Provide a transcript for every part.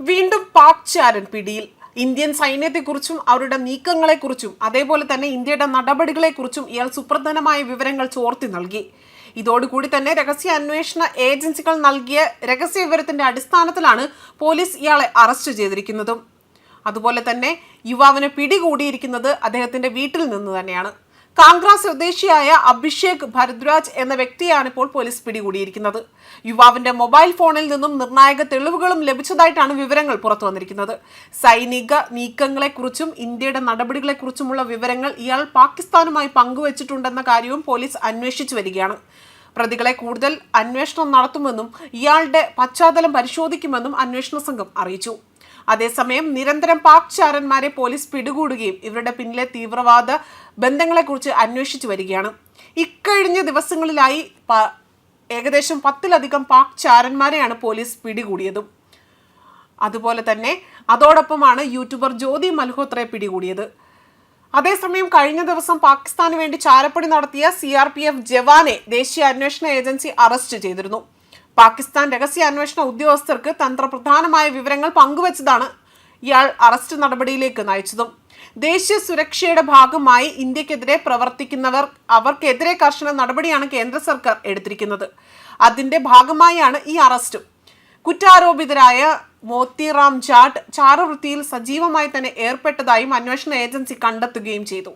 വീണ്ടും പാക് ചാരൻ പിടിയിൽ. ഇന്ത്യൻ സൈന്യത്തെക്കുറിച്ചും അവരുടെ നീക്കങ്ങളെക്കുറിച്ചും അതേപോലെ തന്നെ ഇന്ത്യയുടെ നടപടികളെക്കുറിച്ചും ഇയാൾ സുപ്രധാനമായ വിവരങ്ങൾ ചോർത്തി നൽകി. ഇതോടുകൂടി തന്നെ രഹസ്യ അന്വേഷണ ഏജൻസികൾ നൽകിയ രഹസ്യ വിവരത്തിന്റെ അടിസ്ഥാനത്തിലാണ് പോലീസ് ഇയാളെ അറസ്റ്റ് ചെയ്തിരിക്കുന്നതും. അതുപോലെ തന്നെ യുവാവിനെ പിടികൂടിയിരിക്കുന്നത് അദ്ദേഹത്തിന്റെ വീട്ടിൽ നിന്ന് തന്നെയാണ്. കാംഗ്ര സ്വദേശിയായ അഭിഷേക് ഭരദ്വാജ് എന്ന വ്യക്തിയാണ് ഇപ്പോൾ പോലീസ് പിടികൂടിയിരിക്കുന്നത്. യുവാവിന്റെ മൊബൈൽ ഫോണിൽ നിന്നും നിർണായക തെളിവുകളും ലഭിച്ചതായിട്ടാണ് വിവരങ്ങൾ പുറത്തു വന്നിരിക്കുന്നത്. സൈനിക നീക്കങ്ങളെക്കുറിച്ചും ഇന്ത്യയുടെ നടപടികളെക്കുറിച്ചുമുള്ള വിവരങ്ങൾ ഇയാൾ പാകിസ്ഥാനുമായി പങ്കുവച്ചിട്ടുണ്ടെന്ന കാര്യവും പോലീസ് അന്വേഷിച്ചു വരികയാണ്. പ്രതികളെ കൂടുതൽ അന്വേഷണം നടത്തുമെന്നും ഇയാളുടെ പശ്ചാത്തലം പരിശോധിക്കുമെന്നും അന്വേഷണ സംഘം അറിയിച്ചു. അതേസമയം നിരന്തരം പാക് ചാരന്മാരെ പോലീസ് പിടികൂടുകയും ഇവരുടെ പിന്നിലെ തീവ്രവാദ ബന്ധങ്ങളെക്കുറിച്ച് അന്വേഷിച്ചു വരികയാണ്. ഇക്കഴിഞ്ഞ ദിവസങ്ങളിലായി ഏകദേശം 10-ലധികം പാക് ചാരന്മാരെയാണ് പോലീസ് പിടികൂടിയതും. അതുപോലെ തന്നെ അതോടൊപ്പമാണ് യൂട്യൂബർ ജ്യോതി മൽഹോത്രയെ പിടികൂടിയത്. അതേസമയം കഴിഞ്ഞ ദിവസം പാകിസ്ഥാന് വേണ്ടി ചാരപ്പണി നടത്തിയ CRPF ജവാനെ ദേശീയ അന്വേഷണ ഏജൻസി അറസ്റ്റ് ചെയ്തിരുന്നു. പാകിസ്ഥാൻ രഹസ്യ അന്വേഷണ ഉദ്യോഗസ്ഥർക്ക് തന്ത്രപ്രധാനമായ വിവരങ്ങൾ പങ്കുവച്ചതാണ് ഇയാൾ അറസ്റ്റ് നടപടിയിലേക്ക് നയിച്ചതും. ദേശീയ സുരക്ഷയുടെ ഭാഗമായി ഇന്ത്യക്കെതിരെ പ്രവർത്തിക്കുന്നവർ അവർക്കെതിരെ കർശന നടപടിയാണ് കേന്ദ്ര സർക്കാർ എടുത്തിരിക്കുന്നത്. അതിന്റെ ഭാഗമായാണ് ഈ അറസ്റ്റ്. കുറ്റാരോപിതരായ മോത്തിറാം ജാട്ട് ചാരവൃത്തിയിൽ സജീവമായി തന്നെ ഏർപ്പെട്ടതായും അന്വേഷണ ഏജൻസി കണ്ടെത്തുകയും ചെയ്തു.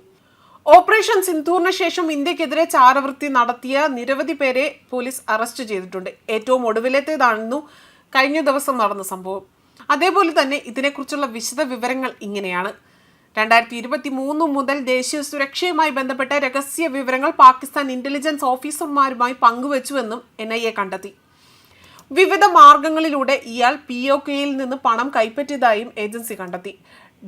ഓപ്പറേഷൻ സിന്ദൂറിന് ശേഷം ഇന്ത്യക്കെതിരെ ചാരവൃത്തി നടത്തിയ നിരവധി പേരെ പോലീസ് അറസ്റ്റ് ചെയ്തിട്ടുണ്ട്. ഏറ്റവും ഒടുവിലത്തേതാണെന്നു കഴിഞ്ഞ ദിവസം നടന്ന സംഭവം. അതേപോലെ തന്നെ ഇതിനെക്കുറിച്ചുള്ള വിശദ വിവരങ്ങൾ ഇങ്ങനെയാണ്. 2023 മുതൽ ദേശീയ സുരക്ഷയുമായി ബന്ധപ്പെട്ട രഹസ്യ വിവരങ്ങൾ പാകിസ്ഥാൻ ഇന്റലിജൻസ് ഓഫീസർമാരുമായി പങ്കുവച്ചുവെന്നും NIA കണ്ടെത്തി. വിവിധ മാർഗങ്ങളിലൂടെ ഇയാൾ POKയിൽ നിന്ന് പണം കൈപ്പറ്റിയതായും ഏജൻസി കണ്ടെത്തി.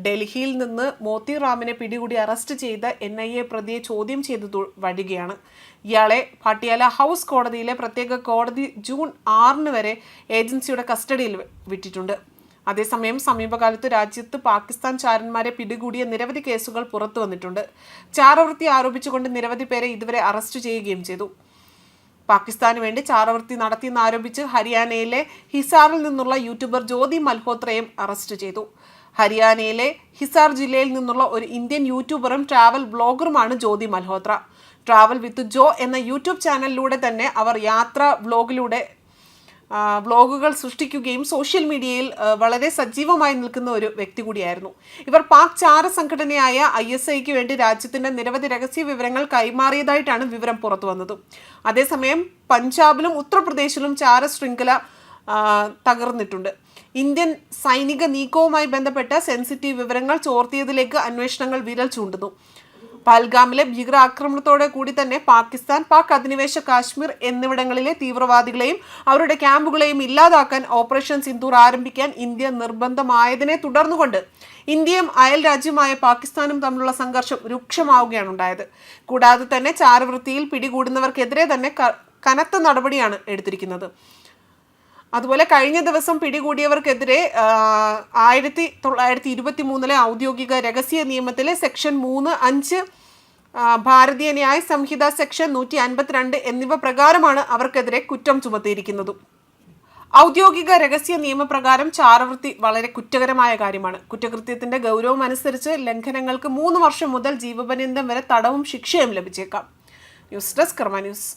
ഡൽഹിയിൽ നിന്ന് മോത്തിറാമിനെ പിടികൂടി അറസ്റ്റ് ചെയ്ത NIA പ്രതിയെ ചോദ്യം ചെയ്തു വരികയാണ്. ഇയാളെ പാട്ടിയാല ഹൗസ് കോടതിയിലെ പ്രത്യേക കോടതി ജൂൺ 6 വരെ ഏജൻസിയുടെ കസ്റ്റഡിയിൽ വിട്ടിട്ടുണ്ട്. അതേസമയം സമീപകാലത്ത് രാജ്യത്ത് പാകിസ്ഥാൻ ചാരന്മാരെ പിടികൂടിയ നിരവധി കേസുകൾ പുറത്തു വന്നിട്ടുണ്ട്. ചാരവൃത്തി ആരോപിച്ചുകൊണ്ട് നിരവധി പേരെ ഇതുവരെ അറസ്റ്റ് ചെയ്യുകയും ചെയ്തു. പാകിസ്ഥാന് വേണ്ടി ചാരവൃത്തി നടത്തിയെന്നാരോപിച്ച് ഹരിയാനയിലെ ഹിസാറിൽ നിന്നുള്ള യൂട്യൂബർ ജ്യോതി മൽഹോത്രയും അറസ്റ്റ് ചെയ്തു. ഹരിയാനയിലെ ഹിസാർ ജില്ലയിൽ നിന്നുള്ള ഒരു ഇന്ത്യൻ യൂട്യൂബറും ട്രാവൽ ബ്ലോഗറുമാണ് Jyoti Malhotra. Travel with Jo എന്ന യൂട്യൂബ് ചാനലിലൂടെ തന്നെ അവർ യാത്രാ വ്ലോഗുകൾ സൃഷ്ടിക്കുകയും സോഷ്യൽ മീഡിയയിൽ വളരെ സജീവമായി നിൽക്കുന്ന ഒരു വ്യക്തി കൂടിയായിരുന്നു. ഇവർ പാക് ചാര സംഘടനയായ ISIക്ക് വേണ്ടി രാജ്യത്തിന്റെ നിരവധി രഹസ്യ വിവരങ്ങൾ കൈമാറിയതായിട്ടാണ് വിവരം പുറത്തു വന്നത്. അതേസമയം പഞ്ചാബിലും ഉത്തർപ്രദേശിലും ചാര ശൃംഖല തകർന്നിട്ടുണ്ട്. ഇന്ത്യൻ സൈനിക നീക്കവുമായി ബന്ധപ്പെട്ട സെൻസിറ്റീവ് വിവരങ്ങൾ ചോർത്തിയതിലേക്ക് അന്വേഷണങ്ങൾ വിരൽ ചൂണ്ടുന്നു. പഹൽഗാമിലെ ഭീകരാക്രമണത്തോടെ കൂടി തന്നെ പാകിസ്ഥാൻ പാക് അധിനിവേശ കാശ്മീർ എന്നിവിടങ്ങളിലെ തീവ്രവാദികളെയും അവരുടെ ക്യാമ്പുകളെയും ഇല്ലാതാക്കാൻ ഓപ്പറേഷൻ സിന്ദൂർ ആരംഭിക്കാൻ ഇന്ത്യ നിർബന്ധമായതിനെ തുടർന്നുകൊണ്ട് ഇന്ത്യയും അയൽ രാജ്യമായ പാകിസ്ഥാനും തമ്മിലുള്ള സംഘർഷം രൂക്ഷമാവുകയാണ് ഉണ്ടായത്. കൂടാതെ തന്നെ ചാരവൃത്തിയിൽ പിടികൂടുന്നവർക്കെതിരെ തന്നെ കനത്ത നടപടിയാണ് എടുത്തിരിക്കുന്നത്. അതുപോലെ കഴിഞ്ഞ ദിവസം പിടികൂടിയവർക്കെതിരെ 1923 ഔദ്യോഗിക രഹസ്യ നിയമത്തിലെ സെക്ഷൻ 3(5), ഭാരതീയ ന്യായ സംഹിത സെക്ഷൻ 152 എന്നിവ പ്രകാരമാണ് അവർക്കെതിരെ കുറ്റം ചുമത്തിയിരിക്കുന്നതും. ഔദ്യോഗിക രഹസ്യ നിയമപ്രകാരം ചാരവൃത്തി വളരെ കുറ്റകരമായ കാര്യമാണ്. കുറ്റകൃത്യത്തിന്റെ ഗൗരവം അനുസരിച്ച് ലംഘനങ്ങൾക്ക് 3 വർഷം മുതൽ ജീവപര്യന്തം വരെ തടവും ശിക്ഷയും ലഭിച്ചേക്കാം. ന്യൂസ് ഡെസ്ക് കർമ്മ ന്യൂസ്.